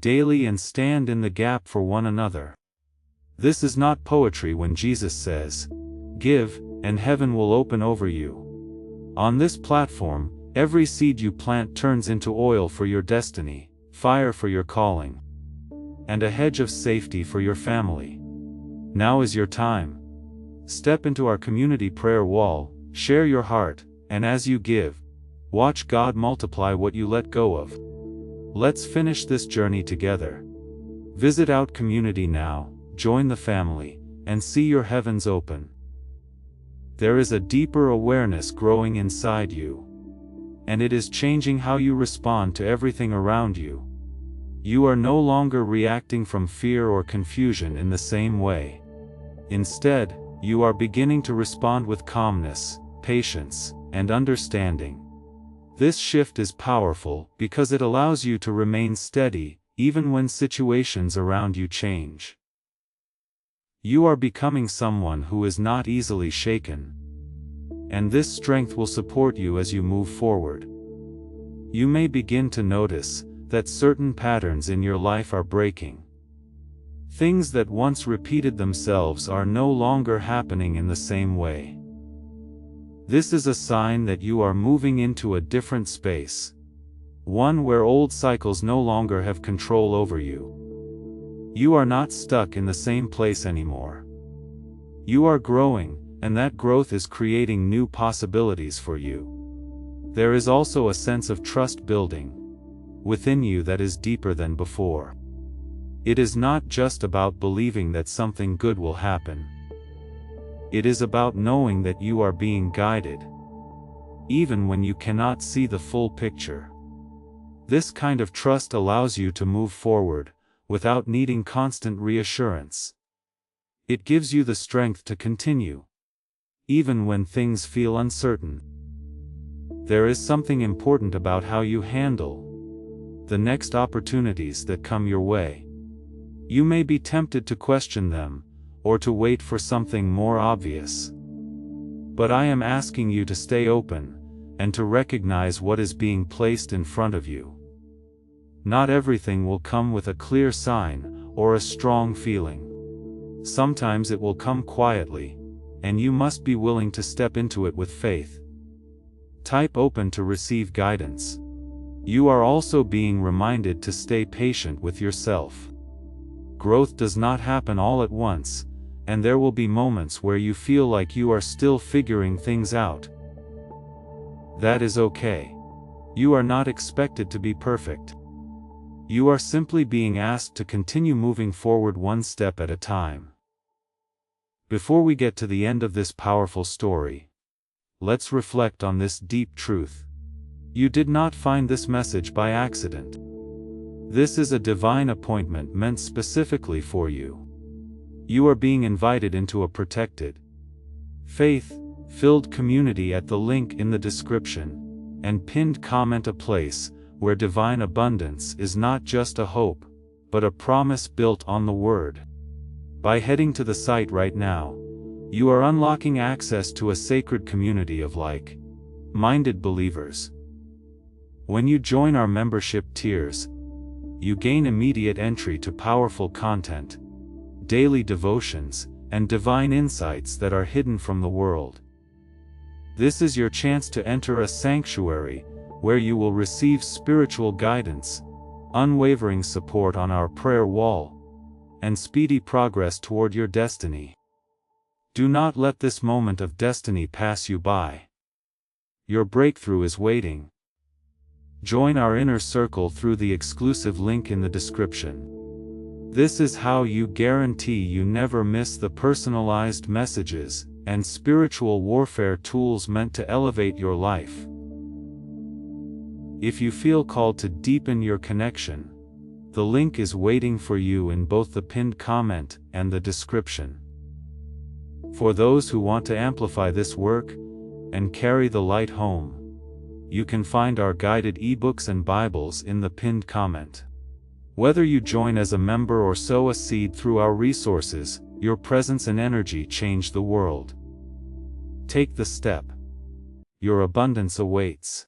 S1: daily and stand in the gap for one another. This is not poetry when Jesus says, "Give, and heaven will open over you." On this platform, every seed you plant turns into oil for your destiny, fire for your calling, and a hedge of safety for your family. Now is your time. Step into our community prayer wall, share your heart, and as you give, watch God multiply what you let go of. Let's finish this journey together. Visit Out Community now, join the family, and see your heavens open. There is a deeper awareness growing inside you, and it is changing how you respond to everything around you. You are no longer reacting from fear or confusion in the same way. Instead, you are beginning to respond with calmness, patience, and understanding. This shift is powerful because it allows you to remain steady, even when situations around you change. You are becoming someone who is not easily shaken. And this strength will support you as you move forward. You may begin to notice that certain patterns in your life are breaking. Things that once repeated themselves are no longer happening in the same way. This is a sign that you are moving into a different space. One where old cycles no longer have control over you. You are not stuck in the same place anymore. You are growing, and that growth is creating new possibilities for you. There is also a sense of trust building within you that is deeper than before. It is not just about believing that something good will happen. It is about knowing that you are being guided, even when you cannot see the full picture. This kind of trust allows you to move forward, without needing constant reassurance. It gives you the strength to continue, even when things feel uncertain. There is something important about how you handle the next opportunities that come your way. You may be tempted to question them, or to wait for something more obvious. But I am asking you to stay open, and to recognize what is being placed in front of you. Not everything will come with a clear sign, or a strong feeling. Sometimes it will come quietly, and you must be willing to step into it with faith. Type open to receive guidance. You are also being reminded to stay patient with yourself. Growth does not happen all at once, and there will be moments where you feel like you are still figuring things out. That is okay. You are not expected to be perfect. You are simply being asked to continue moving forward one step at a time. Before we get to the end of this powerful story, let's reflect on this deep truth. You did not find this message by accident. This is a divine appointment meant specifically for you. You are being invited into a protected, faith-filled community at the link in the description, and pinned comment, a place where divine abundance is not just a hope, but a promise built on the Word. By heading to the site right now, you are unlocking access to a sacred community of like-minded believers. When you join our membership tiers, you gain immediate entry to powerful content, daily devotions, and divine insights that are hidden from the world. This is your chance to enter a sanctuary, where you will receive spiritual guidance, unwavering support on our prayer wall, and speedy progress toward your destiny. Do not let this moment of destiny pass you by. Your breakthrough is waiting. Join our inner circle through the exclusive link in the description. This is how you guarantee you never miss the personalized messages and spiritual warfare tools meant to elevate your life. If you feel called to deepen your connection, the link is waiting for you in both the pinned comment and the description. For those who want to amplify this work and carry the light home, you can find our guided ebooks and Bibles in the pinned comment. Whether you join as a member or sow a seed through our resources, your presence and energy change the world. Take the step. Your abundance awaits.